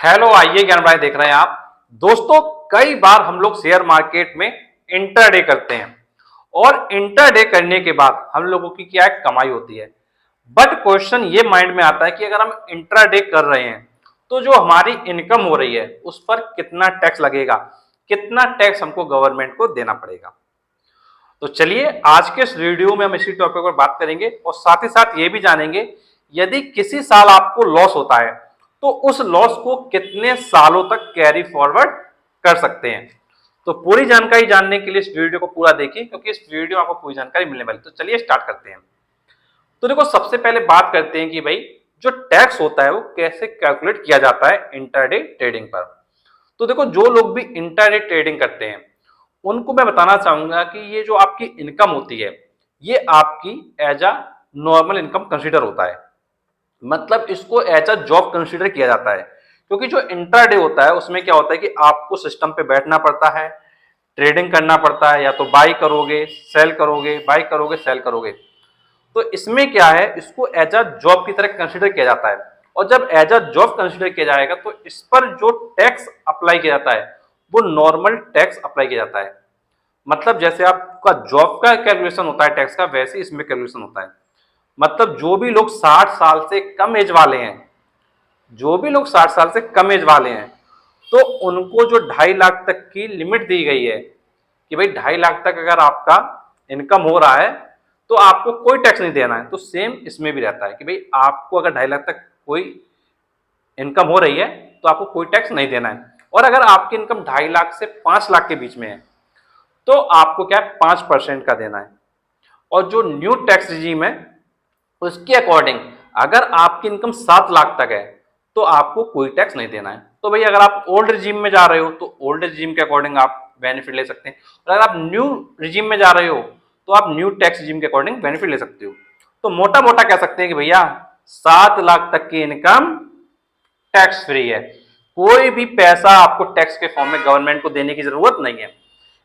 Hello, आइए ज्ञान भाई देख रहे हैं आप। दोस्तों, कई बार हम लोग शेयर मार्केट में इंटरडे करते हैं और इंटरडे करने के बाद हम लोगों की क्या है, कमाई होती है। बट क्वेश्चन ये माइंड में आता है कि अगर हम इंट्राडे कर रहे हैं तो जो हमारी इनकम हो रही है उस पर कितना टैक्स लगेगा, कितना टैक्स हमको गवर्नमेंट को देना पड़ेगा। तो चलिए आज के इस वीडियो में हम इसी टॉपिक पर बात करेंगे और साथ ही साथ ये भी जानेंगे यदि किसी साल आपको लॉस होता है तो उस लॉस को कितने सालों तक कैरी फॉरवर्ड कर सकते हैं। तो पूरी जानकारी जानने के लिए इस वीडियो को पूरा देखिए, क्योंकि इस वीडियो में आपको पूरी जानकारी मिलने वाली है। तो चलिए स्टार्ट करते हैं। तो देखो, सबसे पहले बात करते हैं कि भाई जो टैक्स होता है वो कैसे कैलकुलेट किया जाता है इंटरडे ट्रेडिंग पर। तो देखो, जो लोग भी इंटरडे ट्रेडिंग करते हैं उनको मैं बताना चाहूंगा कि ये जो आपकी इनकम होती है ये आपकी as a normal income consider होता है। मतलब इसको एज अ जॉब कंसीडर किया जाता है, क्योंकि जो इंट्राडे होता है उसमें क्या होता है कि आपको सिस्टम पे बैठना पड़ता है, ट्रेडिंग करना पड़ता है, या तो बाई करोगे सेल करोगे, बाई करोगे सेल करोगे। तो इसमें क्या है, इसको एज अ जॉब की तरह कंसीडर किया जाता है। और जब एज अ जॉब कंसीडर किया जाएगा तो इस पर जो टैक्स अप्लाई किया जाता है वो नॉर्मल टैक्स अप्लाई किया जाता है। मतलब जैसे आपका जॉब का कैलकुलेशन होता है टैक्स का, वैसे इसमें कैलकुलेशन होता है। मतलब जो भी लोग 60 साल से कम एज वाले हैं, जो भी लोग 60 साल से कम एज वाले हैं, तो उनको जो 2.5 लाख तक की लिमिट दी गई है कि भाई 2.5 लाख तक अगर आपका इनकम हो रहा है तो आपको कोई टैक्स नहीं देना है। तो सेम इसमें भी रहता है कि भाई आपको अगर 2.5 लाख तक कोई इनकम हो रही है तो आपको कोई टैक्स नहीं देना है। और अगर आपकी इनकम 2.5 लाख से 5 लाख के बीच में है तो आपको क्या है, 5% का देना है। और जो न्यू टैक्स रिजीम है उसके अकॉर्डिंग अगर आपकी इनकम 7 लाख तक है तो आपको कोई टैक्स नहीं देना है। तो भाई अगर आप ओल्ड रिजीम में जा रहे हो तो ओल्ड रिजीम के अकॉर्डिंग आप बेनिफिट ले सकते हैं, और अगर आप न्यू रिजीम में जा रहे हो तो आप न्यू टैक्स रिजीम के अकॉर्डिंग बेनिफिट ले सकते हो। तो मोटा मोटा कह सकते हैं कि भैया 7 लाख तक की इनकम टैक्स फ्री है। कोई भी पैसा आपको टैक्स के फॉर्म में गवर्नमेंट को देने की जरूरत नहीं है।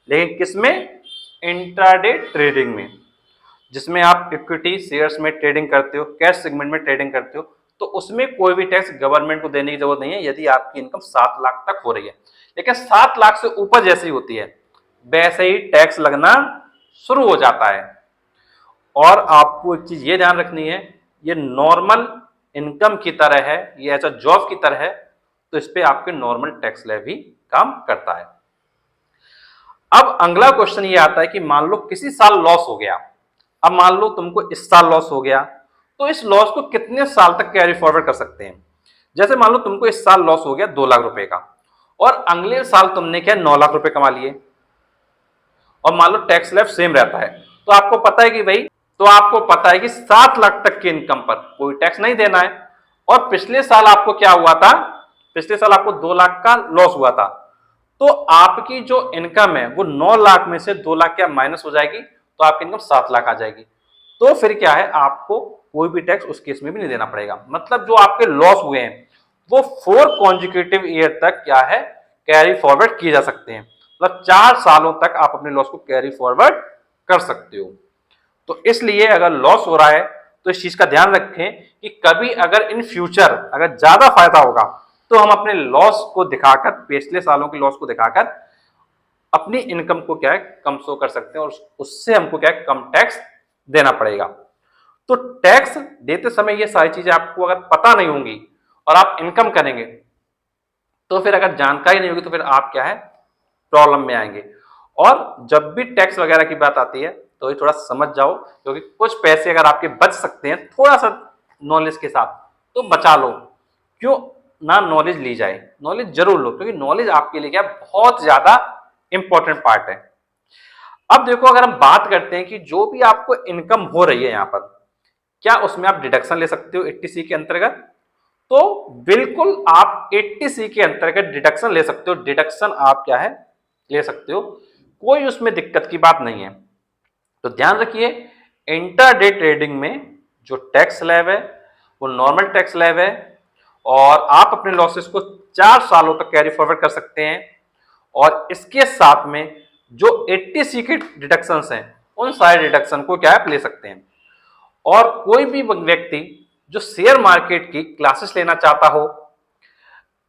लेकिन किसमें? इंट्राडे ट्रेडिंग में, जिसमें आप इक्विटी शेयर्स में ट्रेडिंग करते हो, कैश सेगमेंट में ट्रेडिंग करते हो, तो उसमें कोई भी टैक्स गवर्नमेंट को देने की जरूरत नहीं है यदि आपकी इनकम 7 लाख तक हो रही है। लेकिन 7 लाख से ऊपर जैसी होती है वैसे ही टैक्स लगना शुरू हो जाता है। और आपको एक चीज ये ध्यान रखनी है, ये नॉर्मल इनकम की तरह है, ये एज अ जॉब की तरह है, तो इस पे आपके नॉर्मल टैक्स स्लैब भी काम करता है। अब अगला क्वेश्चन ये आता है कि मान लो किसी साल लॉस हो गया। अब मान लो तुमको इस साल लॉस हो गया तो इस लॉस को कितने साल तक कैरी फॉरवर्ड कर सकते हैं। जैसे मान लो तुमको इस साल लॉस हो गया 2 लाख रुपए का, और अगले साल तुमने क्या 9 लाख रुपए कमा लिए, और मान लो टैक्स स्लैब सेम रहता है। तो आपको पता है कि भाई, तो आपको पता है कि 7 लाख तक की इनकम पर कोई टैक्स नहीं देना है। और पिछले साल आपको क्या हुआ था, पिछले साल आपको 2 लाख का लॉस हुआ था, तो आपकी जो इनकम है वो 9 लाख में से 2 लाख क्या माइनस हो जाएगी, तो आपकी इनकम 7 लाख आ जाएगी। तो फिर क्या है, आपको कोई भी टैक्स उस केस में भी नहीं देना पड़ेगा। मतलब जो आपके लॉस हुए हैं वो 4 कॉन्जिक्यूटिव ईयर तक क्या है, कैरी फॉरवर्ड किए जा सकते हैं। मतलब 4 सालों तक आप अपने लॉस को कैरी फॉरवर्ड कर सकते हो। तो इसलिए अगर लॉस हो रहा है तो इस चीज का ध्यान रखें कि कभी अगर इन फ्यूचर अगर ज्यादा फायदा होगा तो हम अपने लॉस को दिखाकर, पिछले सालों के लॉस को दिखाकर अपनी इनकम को क्या है कम शो कर सकते हैं, और उससे हमको क्या है कम टैक्स देना पड़ेगा। तो टैक्स देते समय ये सारी चीजें आपको अगर पता नहीं होंगी और आप इनकम करेंगे तो फिर अगर जानकारी नहीं होगी तो फिर आप क्या है प्रॉब्लम में आएंगे। और जब भी टैक्स वगैरह की बात आती है तो ये थोड़ा समझ जाओ, क्योंकि कुछ पैसे अगर आपके बच सकते हैं थोड़ा सा नॉलेज के साथ तो बचा लो। क्यों ना नॉलेज ली जाए, नॉलेज जरूर लो, क्योंकि नॉलेज आपके लिए क्या बहुत ज्यादा इंपॉर्टेंट पार्ट है। अब देखो, अगर हम बात करते हैं कि जो भी आपको इनकम हो रही है यहाँ पर, क्या उसमें आप डिडक्शन ले सकते हो 80C के अंतर्गत? तो बिल्कुल आप 80C के अंतर्गत डिडक्शन ले सकते हो। डिडक्शन आप क्या है ले सकते हो, कोई उसमें दिक्कत की बात नहीं है। तो ध्यान रखिए, इंटरडे ट्रेडिंग में जो टैक्स स्लैब है वो नॉर्मल टैक्स स्लैब है, और आप अपने लॉसेस को 4 सालों तक कैरी फॉरवर्ड कर सकते हैं। और इसके साथ में जो 80C के डिडक्शंस हैं उन सारे डिडक्शन को क्या आप ले सकते हैं। और कोई भी व्यक्ति जो शेयर मार्केट की क्लासेस लेना चाहता हो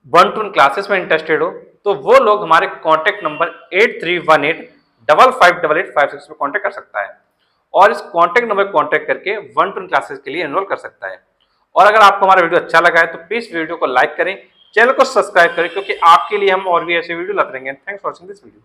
वन टू वन क्लासेस में इंटरेस्टेड हो तो वो लोग हमारे कॉन्टैक्ट नंबर 8318558856 पे कॉन्टैक्ट कर सकता है और इस कॉन्टैक्ट नंबर पर कॉन्टैक्ट करके वन टू वन क्लासेस के लिए एनरोल कर सकता है। और अगर आपको हमारा वीडियो अच्छा लगा है तो प्लीज वीडियो को लाइक करें, चैनल को सब्सक्राइब करें, क्योंकि आपके लिए हम और भी ऐसे वीडियो लाते रहेंगे। Thanks for watching this video.